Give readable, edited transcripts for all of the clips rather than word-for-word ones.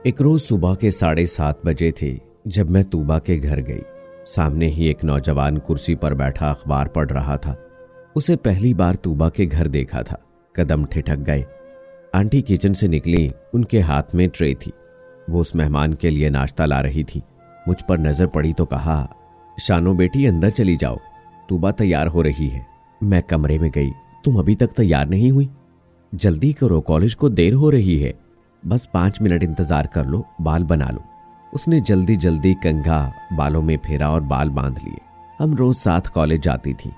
एक रोज सुबह के 7:30 थे जब मैं तूबा के घर गई। सामने ही एक नौजवान कुर्सी पर बैठा अखबार पढ़ रहा था। उसे पहली बार तूबा के घर देखा था। कदम ठिठक गए। आंटी किचन से निकली, उनके हाथ में ट्रे थी। वो उस मेहमान के लिए नाश्ता ला रही थी। मुझ पर नजर पड़ी तो कहा, शानो बेटी अंदर चली जाओ, तूबा तैयार हो रही है। मैं कमरे में गई। तुम अभी तक तैयार नहीं हुई? जल्दी करो, कॉलेज को देर हो रही है। बस 5 मिनट इंतजार कर लो, बाल बना लो। उसने जल्दी जल्दी कंघा बालों में फेरा और बाल बांध लिए। हम रोज साथ कॉलेज जाती थी।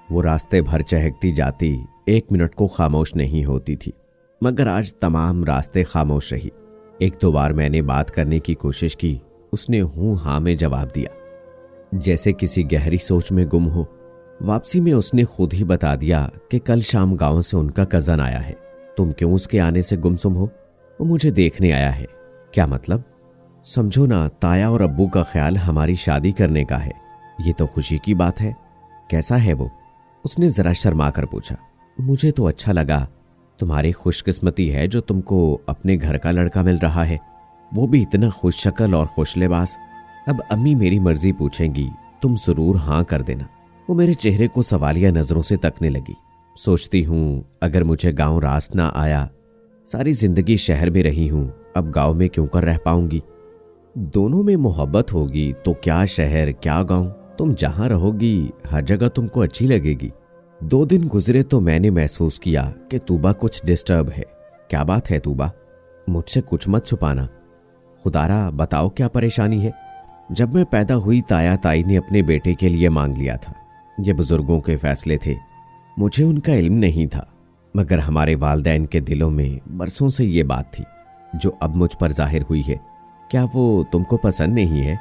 वो रास्ते भर चहकती जाती, 1 मिनट को खामोश नहीं होती थी। मगर आज तमाम रास्ते खामोश रही। 1-2 बार मैंने बात करने की कोशिश की। उसने हूं हां में जवाब दिया, जैसे किसी गहरी सोच में गुम हो। वापसी में उसने खुद ही बता दिया कि कल शाम गांव से उनका कजन आया है। तुम क्यों उसके आने से गुमसुम हो? वो मुझे देखने आया है। क्या मतलब? समझो ना, ताया और अब्बू का ख्याल हमारी शादी करने का है। ये तो खुशी की बात है। कैसा है वो? उसने जरा शर्मा कर पूछा। मुझे तो अच्छा लगा। तुम्हारी खुशकिस्मती है जो तुमको अपने घर का लड़का मिल रहा है, वो भी इतना खुश शक्ल और खुश लिबास। अब अम्मी मेरी मर्जी पूछेंगी, तुम जरूर हां कर देना। वो मेरे चेहरे को सवालिया नजरों से तकने लगी। सोचती हूं, अगर मुझे गांव रास ना आया, सारी जिंदगी शहर में रही हूं, अब गांव में क्यों कर रह पाऊंगी? दोनों में मोहब्बत होगी तो क्या शहर क्या गांव, तुम जहां रहोगी हर जगह तुमको अच्छी लगेगी। 2 दिन गुजरे तो मैंने महसूस किया कि तूबा कुछ डिस्टर्ब है। क्या बात है तूबा? मुझसे कुछ मत छुपाना। खुदारा बताओ क्या परेशानी है? जब मैं पैदा हुई ताया ताई ने अपने बेटे के लिए मांग लिया था। ये बुजुर्गों के फैसले थे, मुझे उनका इल्म नहीं था। मगर हमारे वालिदैन के दिलों में बरसों से ये बात थी जो अब मुझ पर जाहिर हुई है। क्या वो तुमको पसंद नहीं है?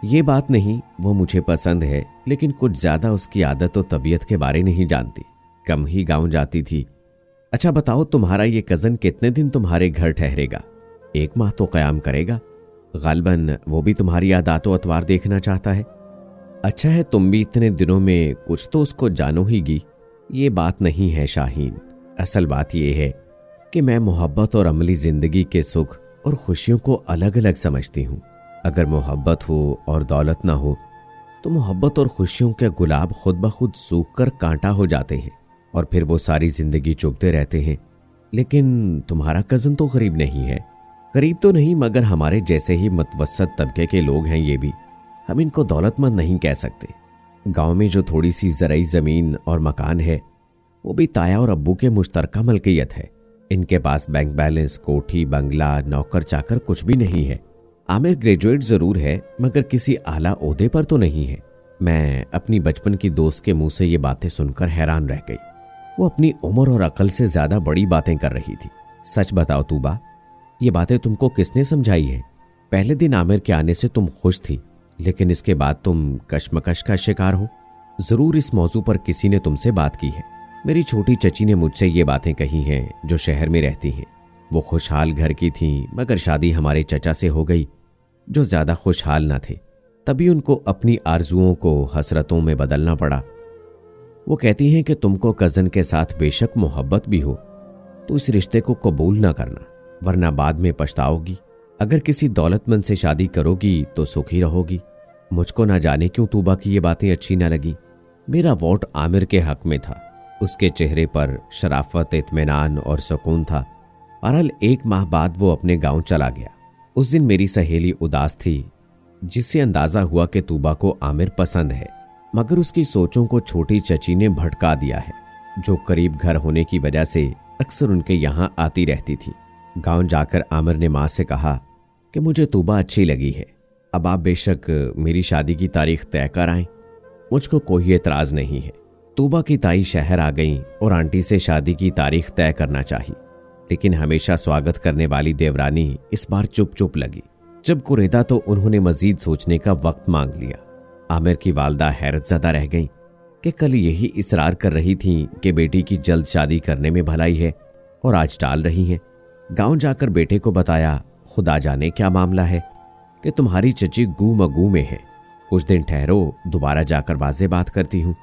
ये बात नहीं, वो मुझे पसंद है, लेकिन कुछ ज्यादा उसकी आदत और तबीयत के बारे नहीं जानती। कम ही गांव जाती थी। अच्छा बताओ, तुम्हारा ये कजन कितने दिन तुम्हारे घर ठहरेगा? 1 माह तो कयाम करेगा। गालबन वो भी तुम्हारी आदत व अतवार देखना चाहता है। अच्छा है, तुम भी इतने दिनों में कुछ तो उसको जानो हीगी। ये बात नहीं है शाहीन। असल बात यह है कि मैं मोहब्बत और अमली जिंदगी के सुख और खुशियों को अलग अलग समझती हूँ। अगर मोहब्बत हो और दौलत ना हो तो मोहब्बत और खुशियों के गुलाब खुद ब खुद सूख कर कांटा हो जाते हैं और फिर वो सारी जिंदगी चुभते रहते हैं। लेकिन तुम्हारा कजन तो गरीब नहीं है। गरीब तो नहीं, मगर हमारे जैसे ही मुतवस्सत तबके के लोग हैं ये भी। हम इनको दौलतमंद नहीं कह सकते। गांव में जो थोड़ी सी ज़राई ज़मीन और मकान है वो भी ताया और अब्बू के मुश्तरका मलकियत है। इनके पास बैंक बैलेंस, कोठी, बंगला, नौकर चाकर कुछ भी नहीं है। आमिर ग्रेजुएट जरूर है मगर किसी आला ओहदे पर तो नहीं है। मैं अपनी बचपन की दोस्त के मुंह से ये बातें सुनकर हैरान रह गई। वो अपनी उम्र और अकल से ज्यादा बड़ी बातें कर रही थी। सच बताओ तूबा, ये बातें तुमको किसने समझाई है? पहले दिन आमिर के आने से तुम खुश थी, लेकिन इसके बाद तुम कश्मकश का शिकार हो। जरूर इस मौजू पर किसी ने तुमसे बात की है। मेरी छोटी चची ने मुझसे ये बातें कही हैं जो शहर में रहती हैं। वो खुशहाल घर की थीं, मगर शादी हमारे चचा से हो गई जो ज्यादा खुशहाल ना थे। तभी उनको अपनी आरजुओं को हसरतों में बदलना पड़ा। वो कहती हैं कि तुमको कजन के साथ बेशक मोहब्बत भी हो तो इस रिश्ते को कबूल ना करना, वरना बाद में पछताओगी। अगर किसी दौलतमंद से शादी करोगी तो सुखी रहोगी। मुझको ना जाने क्यों तूबा की ये बातें अच्छी ना लगी। मेरा वोट आमिर के हक में था। उसके चेहरे पर शराफत, इत्मीनान और सुकून था। बहरहाल 1 माह बाद वो अपने गांव चला गया। उस दिन मेरी सहेली उदास थी, जिससे अंदाजा हुआ कि तूबा को आमिर पसंद है। मगर उसकी सोचों को छोटी चची ने भटका दिया है, जो करीब घर होने की वजह से अक्सर उनके यहाँ आती रहती थी। गांव जाकर आमिर ने माँ से कहा कि मुझे तूबा अच्छी लगी है। अब आप बेशक मेरी शादी की तारीख तय कर आएं, मुझको कोई एतराज नहीं है। तूबा की ताई शहर आ गई और आंटी से शादी की तारीख तय करना चाहिए, लेकिन हमेशा स्वागत करने वाली देवरानी इस बार चुप चुप लगी। जब कुरेदा तो उन्होंने मजीद सोचने का वक्त मांग लिया। आमिर की वालदा हैरत ज़दा रह गई कि कल यही इसरार कर रही थी कि बेटी की जल्द शादी करने में भलाई है और आज टाल रही हैं। गांव जाकर बेटे को बताया, खुदा जाने क्या मामला है कि तुम्हारी चची गू मगू में है। कुछ दिन ठहरो, दोबारा जाकर वाज़े बात करती हूँ।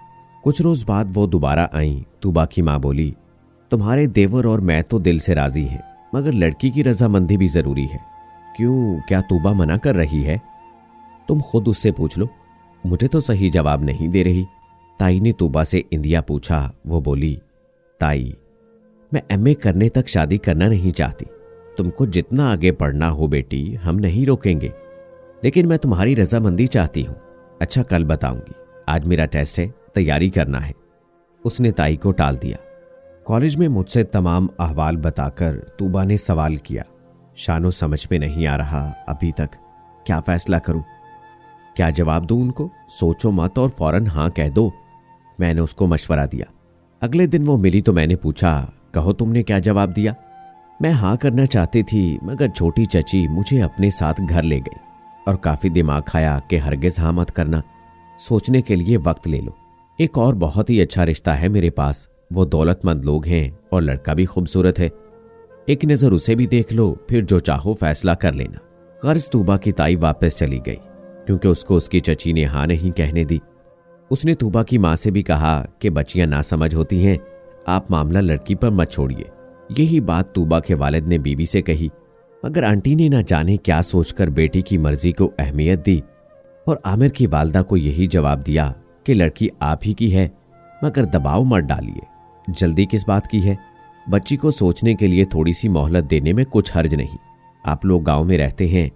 कुछ रोज बाद वो दोबारा आई। तूबा की माँ बोली, तुम्हारे देवर और मैं तो दिल से राजी हैं, मगर लड़की की रजामंदी भी जरूरी है। क्यों, क्या तूबा मना कर रही है? तुम खुद उससे पूछ लो, मुझे तो सही जवाब नहीं दे रही। ताई ने तूबा से इंदिया पूछा। वो बोली, ताई मैं एमए करने तक शादी करना नहीं चाहती। तुमको जितना आगे पढ़ना हो बेटी, हम नहीं रोकेंगे, लेकिन मैं तुम्हारी रजामंदी चाहती हूं। अच्छा कल बताऊंगी, आज मेरा टेस्ट है, तैयारी करना है। उसने ताई को टाल दिया। कॉलेज में मुझसे तमाम अहवाल बताकर तूबा ने सवाल किया, शानो समझ में नहीं आ रहा अभी तक, क्या फैसला करूं, क्या जवाब दूं उनको? सोचो मत और फौरन हां कह दो। मैंने उसको मशवरा दिया। अगले दिन वो मिली तो मैंने पूछा, कहो तुमने क्या जवाब दिया? मैं हां करना चाहती थी, मगर छोटी चची मुझे अपने साथ घर ले गई और काफी दिमाग खाया कि हरगिज हां मत करना, सोचने के लिए वक्त ले लो। एक और बहुत ही अच्छा रिश्ता है मेरे पास, वो दौलतमंद लोग हैं और लड़का भी खूबसूरत है। एक नजर उसे भी देख लो, फिर जो चाहो फैसला कर लेना। गर्ज तूबा की ताई वापस चली गई क्योंकि उसको उसकी चची ने हां नहीं कहने दी। उसने तूबा की मां से भी कहा कि बच्चियां ना समझ होती हैं, आप मामला लड़की पर मत छोड़िए। यही बात तूबा के वालिद ने बीवी से कही, मगर आंटी ने ना जाने क्या सोचकर बेटी की मर्जी को अहमियत दी और आमिर की वालदा को यही जवाब दिया कि लड़की आप ही की है, मगर दबाव मत डालिए। जल्दी किस बात की है? बच्ची को सोचने के लिए थोड़ी सी मोहलत देने में कुछ हर्ज नहीं। आप लोग गांव में रहते हैं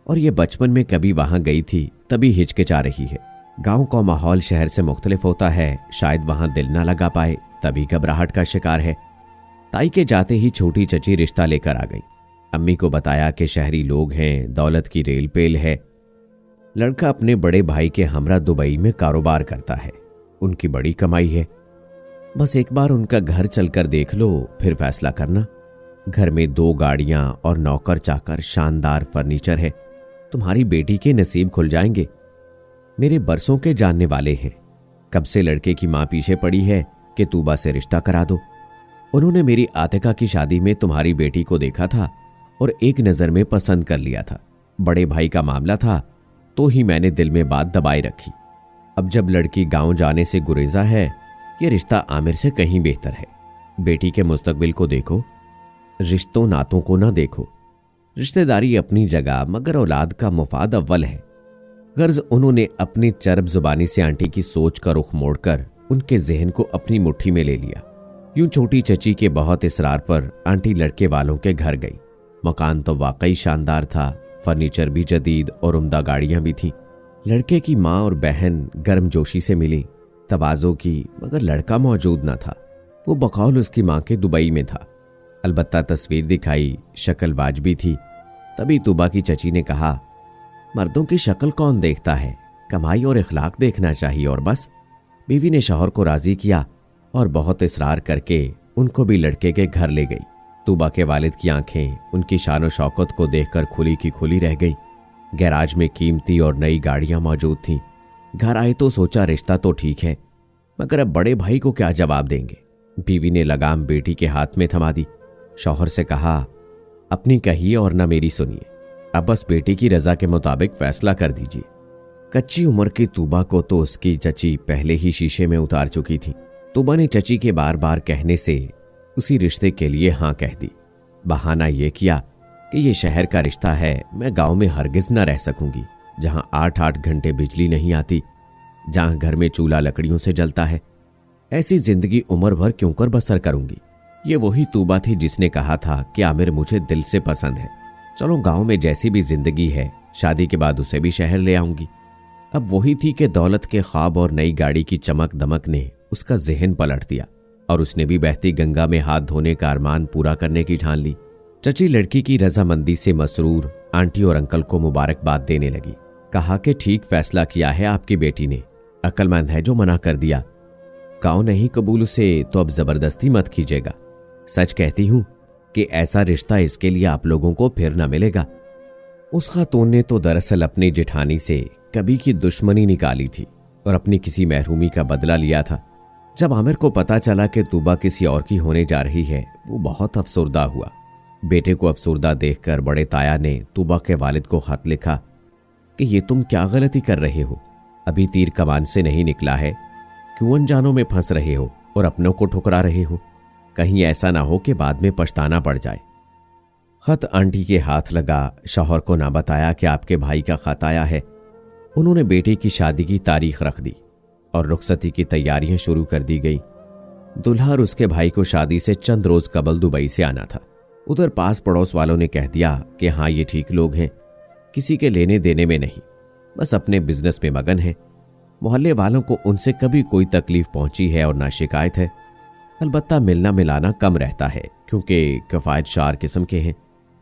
और ये बचपन में कभी वहां गई थी तभी हिचकिचा रही है। गांव का माहौल शहर से मुख्तलिफ होता है, शायद वहां दिल ना लगा पाए तभी घबराहट का शिकार है। ताई के जाते ही छोटी चची रिश्ता लेकर आ गई। अम्मी को बताया कि शहरी लोग हैं, दौलत की रेल पेल है। लड़का अपने बड़े भाई के हमरा दुबई में कारोबार करता है, उनकी बड़ी कमाई है। बस एक बार उनका घर चलकर देख लो, फिर फैसला करना। घर में 2 गाड़ियां और नौकर चाकर, शानदार फर्नीचर है। तुम्हारी बेटी के नसीब खुल जाएंगे। मेरे बरसों के जानने वाले हैं। कब से लड़के की मां पीछे पड़ी है कि तूबा से रिश्ता करा दो। उन्होंने मेरी आतिका की शादी में तुम्हारी बेटी को देखा था और एक नजर में पसंद कर लिया था। बड़े भाई का मामला था तो ही मैंने दिल में बात दबाए रखी। अब जब लड़की गांव जाने से गुरेजा है, ये रिश्ता आमिर से कहीं बेहतर है। बेटी के मुस्तकबिल को देखो, रिश्तों नातों को ना देखो। रिश्तेदारी अपनी जगह, मगर औलाद का मुफाद अव्वल है। गर्ज उन्होंने अपनी चरब जुबानी से आंटी की सोच का रुख मोड़कर उनके जहन को अपनी मुट्ठी में ले लिया। यूं छोटी चची के बहुत इसरार पर आंटी लड़के वालों के घर गई। मकान तो वाकई शानदार था, फर्नीचर भी जदीद और उम्दा गाड़ियां भी थीं। लड़के की माँ और बहन गर्मजोशी से मिली, तवाज़ो की, मगर लड़का मौजूद न था। वो बकौल उसकी माँ के दुबई में था। अलबत्ता तस्वीर दिखाई, शक्ल वाजबी थी। तभी तूबा की चची ने कहा, मर्दों की शक्ल कौन देखता है, कमाई और इखलाक देखना चाहिए और बस। बीवी ने शौहर को राजी किया और बहुत इसरार करके उनको भी लड़के के घर ले गई। तूबा के वालिद की आंखें उनकी शान शौकत को देखकर खुली की खुली रह गई। गैराज में कीमती और नई गाड़ियां मौजूद थीं। घर आए तो सोचा रिश्ता तो ठीक है, मगर अब बड़े भाई को क्या जवाब देंगे। बीवी ने लगाम बेटी के हाथ में थमा दी। शौहर से कहा, अपनी कहिए और न मेरी सुनिए, अब बस बेटी की रजा के मुताबिक फैसला कर दीजिए। कच्ची उम्र की तूबा को तो उसकी चची पहले ही शीशे में उतार चुकी थी। तूबा ने चची के बार बार कहने से उसी रिश्ते के लिए हां कह दी। बहाना यह किया कि यह शहर का रिश्ता है, मैं गांव में हरगिज न रह सकूंगी, जहां 8-8 घंटे बिजली नहीं आती, जहां घर में चूल्हा लकड़ियों से जलता है। ऐसी जिंदगी उम्र भर क्यों कर बसर करूंगी। ये वही तूबा थी जिसने कहा था कि आमिर मुझे दिल से पसंद है, चलो गांव में जैसी भी जिंदगी है, शादी के बाद उसे भी शहर ले आऊंगी। अब वही थी कि दौलत के ख्वाब और नई गाड़ी की चमक दमक ने उसका जहन पलट दिया और उसने भी बहती गंगा में हाथ धोने का अरमान पूरा करने की ठान ली। चची लड़की की रजामंदी से मसरूर आंटी और अंकल को मुबारकबाद देने लगी। कहा कि ठीक फैसला किया है आपकी बेटी ने, अक्लमंद है जो मना कर दिया। गाँव नहीं कबूल उसे तो अब जबरदस्ती मत कीजिएगा। सच कहती हूं कि ऐसा रिश्ता इसके लिए आप लोगों को फिर न मिलेगा। उस खातून ने तो दरअसल अपनी जेठानी से कभी की दुश्मनी निकाली थी और अपनी किसी महरूमी का बदला लिया था। जब आमिर को पता चला कि तूबा किसी और की होने जा रही है, वो बहुत अफसुर्दा हुआ। बेटे को अफसुर्दा देखकर बड़े ताया ने तूबा के वालिद को खत लिखा कि ये तुम क्या गलती कर रहे हो, अभी तीर कमान से नहीं निकला है, क्यों अनजानों में फंस रहे हो और अपनों को ठुकरा रहे हो। कहीं ऐसा ना हो कि बाद में पछताना पड़ जाए। खत आंटी के हाथ लगा। शौहर को ना बताया कि आपके भाई का खत आया है। उन्होंने बेटे की शादी की तारीख रख दी और रुखसती की तैयारियां शुरू कर दी गई। दुल्हा और उसके भाई को शादी से चंद रोज कबल दुबई से आना था। उधर पास पड़ोस वालों ने कह दिया कि हाँ, ये ठीक लोग हैं, किसी के लेने देने में नहीं, बस अपने बिजनेस में मगन है। मोहल्ले वालों को उनसे कभी कोई तकलीफ पहुंची है और ना शिकायत है। अलबत्ता मिलना मिलाना कम रहता है क्योंकि कफायत शार किस्म के हैं।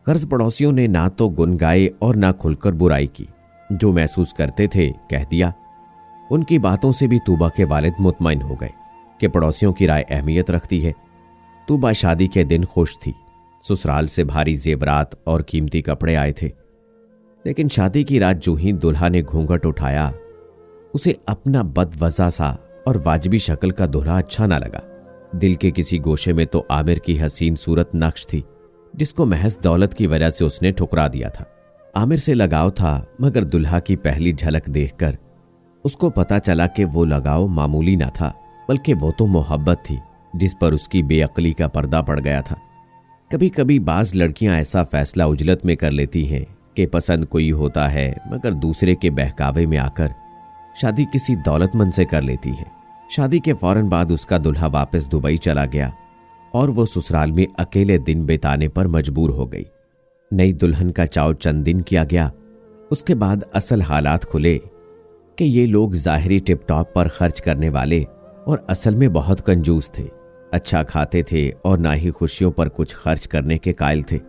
कर्ज पड़ोसियों ने ना तो गुन गाए और ना खुलकर बुराई की। जो महसूस करते थे कह दिया। उनकी बातों से भी तूबा के वालिद मुतमईन हो गए कि पड़ोसियों की राय अहमियत रखती है। तूबा शादी के दिन खुश थी। ससुराल से भारी जेवरात और कीमती कपड़े आए थे। लेकिन शादी की रात जो ही दुल्हा ने घूंघट उठाया, उसे अपना बदवजा सा और वाजबी शक्ल का दूल्हा अच्छा ना लगा। दिल के किसी गोशे में तो आमिर की हसीन सूरत नक्श थी, जिसको महज दौलत की वजह से उसने ठुकरा दिया था। आमिर से लगाव था, मगर दुल्हा की पहली झलक देखकर उसको पता चला कि वो लगाव मामूली ना था, बल्कि वो तो मोहब्बत थी जिस पर उसकी बेअक्ली का पर्दा पड़ गया था। कभी कभी बाज लड़कियां ऐसा फैसला उजलत में कर लेती हैं कि पसंद कोई होता है, मगर दूसरे के बहकावे में आकर शादी किसी दौलतमंद से कर लेती है। शादी के फौरन बाद उसका दुल्हा वापस दुबई चला गया और वो ससुराल में अकेले दिन बिताने पर मजबूर हो गई। नई दुल्हन का चाव चंद दिन किया गया। उसके बाद असल हालात खुले कि ये लोग जाहिरी टिपटॉप पर खर्च करने वाले और असल में बहुत कंजूस थे। अच्छा खाते थे और ना ही खुशियों पर कुछ खर्च करने के कायल थे।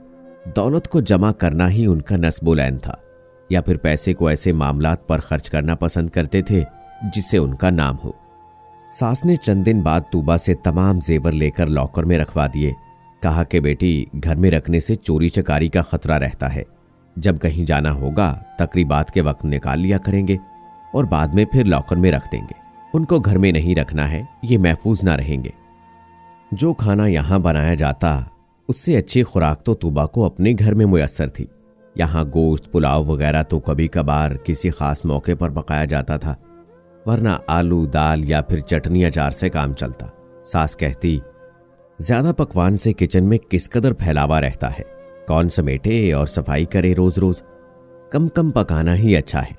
दौलत को जमा करना ही उनका नस्बुलैन था, या फिर पैसे को ऐसे मामलात पर खर्च करना पसंद करते थे जिससे उनका नाम हो। सास ने चंद दिन बाद तूबा से तमाम जेवर लेकर लॉकर में रखवा दिए। कहा कि बेटी, घर में रखने से चोरी चकारी का खतरा रहता है। जब कहीं जाना होगा तकरीबात के वक्त निकाल लिया करेंगे और बाद में फिर लॉकर में रख देंगे। उनको घर में नहीं रखना है, ये महफूज ना रहेंगे। जो खाना यहाँ बनाया जाता उससे अच्छी खुराक तो तूबा को अपने घर में मुयस्सर थी। यहाँ गोश्त पुलाव वगैरह तो कभी कभार किसी खास मौके पर पकाया जाता था, वरना आलू दाल या फिर चटनी अचार से काम चलता। सास कहती, ज्यादा पकवान से किचन में किस कदर फैलावा रहता है, कौन समेटे और सफाई करे रोज रोज। कम कम पकाना ही अच्छा है।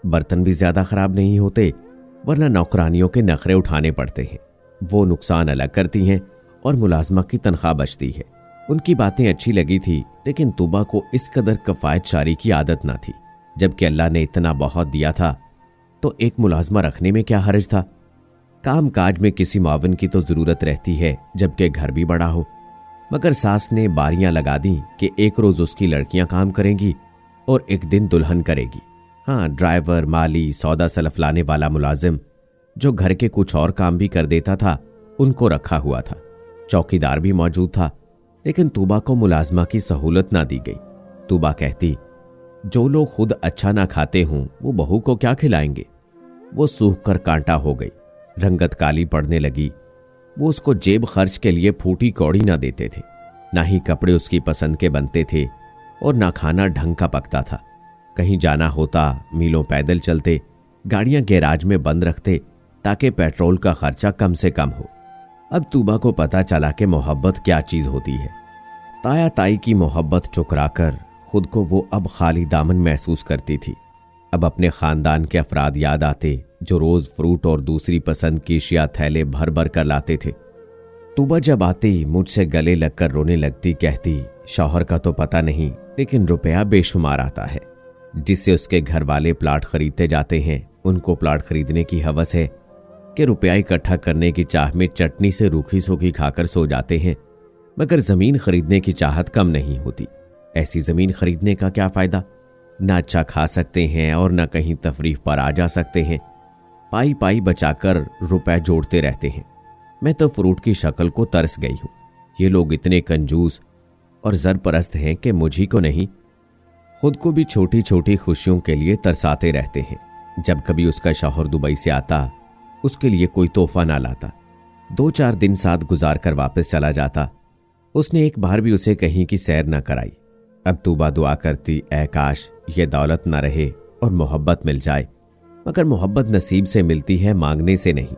बर्तन भी ज्यादा खराब नहीं होते, वरना नौकरानियों के नखरे उठाने पड़ते हैं। वो नुकसान अलग करती हैं और मुलाजमा की तनख्वाह बचती है। उनकी बातें अच्छी लगी थी, लेकिन तूबा को इस कदर कफायत शारी की आदत ना थी। जबकि अल्लाह ने इतना बहुत दिया था तो एक मुलाजमा रखने में क्या हर्ज था। काम काज में किसी मावन की तो जरूरत रहती है, जबकि घर भी बड़ा हो। मगर सास ने बारियां लगा दी कि एक रोज उसकी लड़कियां काम करेंगी और एक दिन दुल्हन करेगी। हाँ, ड्राइवर, माली, सौदा सलफ लाने वाला मुलाजिम जो घर के कुछ और काम भी कर देता था, उनको रखा हुआ था। चौकीदार भी मौजूद था, लेकिन तूबा को मुलाजमा की सहूलत ना दी गई। तूबा कहती, जो लोग खुद अच्छा ना खाते हों वो बहू को क्या खिलाएंगे। वो सूख कर कांटा हो गई, रंगत काली पड़ने लगी। वो उसको जेब खर्च के लिए फूटी कौड़ी ना देते थे, ना ही कपड़े उसकी पसंद के बनते थे और ना खाना ढंग का पकता था। कहीं जाना होता मीलों पैदल चलते, गाड़ियां गैराज में बंद रखते ताकि पेट्रोल का खर्चा कम से कम हो। अब तूबा को पता चला कि मोहब्बत क्या चीज होती है। ताया ताई की मोहब्बत ठुकराकर खुद को वो अब खाली दामन महसूस करती थी। अब अपने खानदान के अफराद याद आते जो रोज फ्रूट और दूसरी पसंद की अशिया थैले भर भर कर लाते थे। तूबा जब आती मुझसे गले लगकर रोने लगती, कहती, शौहर का तो पता नहीं, लेकिन रुपया बेशुमार आता है। जिससे उसके घर वाले प्लाट खरीदते जाते हैं, उनको प्लाट खरीदने की हवस है कि रुपया इकट्ठा करने की चाह में चटनी से रूखी सूखी खाकर सो जाते हैं, मगर जमीन खरीदने की चाहत कम नहीं होती। ऐसी जमीन खरीदने का क्या फायदा। ना अच्छा खा सकते हैं और ना कहीं तफरीह पर आ जा सकते हैं। पाई पाई बचाकर रुपए जोड़ते रहते हैं। मैं तो फ्रूट की शक्ल को तरस गई हूं। ये लोग इतने कंजूस और ज़रपरस्त हैं कि मुझी को नहीं, खुद को भी छोटी छोटी खुशियों के लिए तरसाते रहते हैं। जब कभी उसका शौहर दुबई से आता, उसके लिए कोई तोहफा ना लाता, 2-4 दिन साथ गुजार कर वापस चला जाता। उसने एक बार भी उसे कहीं की सैर न कराई। अब तूबा दुआ करती, ऐ काश ये दौलत ना रहे और मोहब्बत मिल जाए। मगर मोहब्बत नसीब से मिलती है, मांगने से नहीं।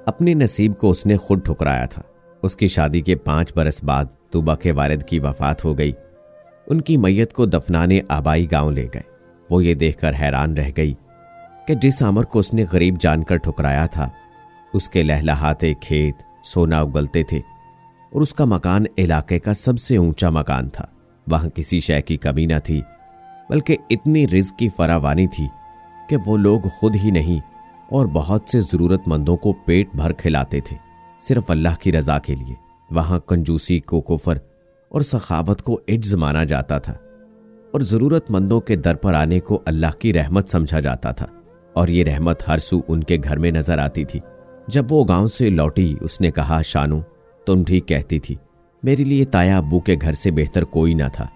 अपने नसीब को उसने खुद ठुकराया था। उसकी शादी के 5 बरस बाद तूबा के वालिद की वफात हो गई। उनकी मैयत को दफनाने आबाई गांव ले गए। वो ये देखकर हैरान रह गई कि जिस अमर को उसने गरीब जानकर ठुकराया था, उसके लहलहाते खेत सोना उगलते थे और उसका मकान इलाके का सबसे ऊंचा मकान था। वहां किसी शय की कमी न थी, बल्कि इतनी रिज़्क़ की फरावानी थी कि वो लोग खुद ही नहीं और बहुत से ज़रूरतमंदों को पेट भर खिलाते थे, सिर्फ अल्लाह की रज़ा के लिए। वहां कंजूसी को कुफर और सखावत को इज्ज माना जाता था और ज़रूरतमंदों के दर पर आने को अल्लाह की रहमत समझा जाता था। और ये रहमत हर सू उनके घर में नजर आती थी। जब वो गांव से लौटी, उसने कहा, शानू तुम ठीक कहती थी, मेरे लिए ताया अब्बू के घर से बेहतर कोई ना था,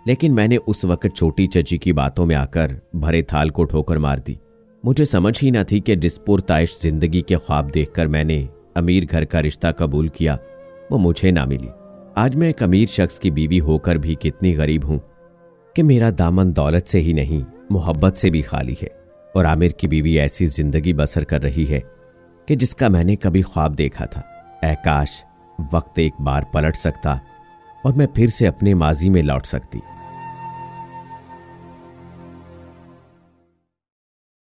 लेकिन मैंने उस वक्त छोटी चची की बातों में आकर भरे थाल को ठोकर मार दी। मुझे समझ ही ना थी कि जिस पुरताइश जिंदगी के ख्वाब देखकर मैंने अमीर घर का रिश्ता कबूल किया, वो मुझे ना मिली। आज मैं एक अमीर शख्स की बीवी होकर भी कितनी गरीब हूं कि मेरा दामन दौलत से ही नहीं, मोहब्बत से भी खाली है। और आमिर की बीवी ऐसी जिंदगी बसर कर रही है कि जिसका मैंने कभी ख्वाब देखा था। ऐ काश वक्त एक बार पलट सकता और मैं फिर से अपने माजी में लौट सकती।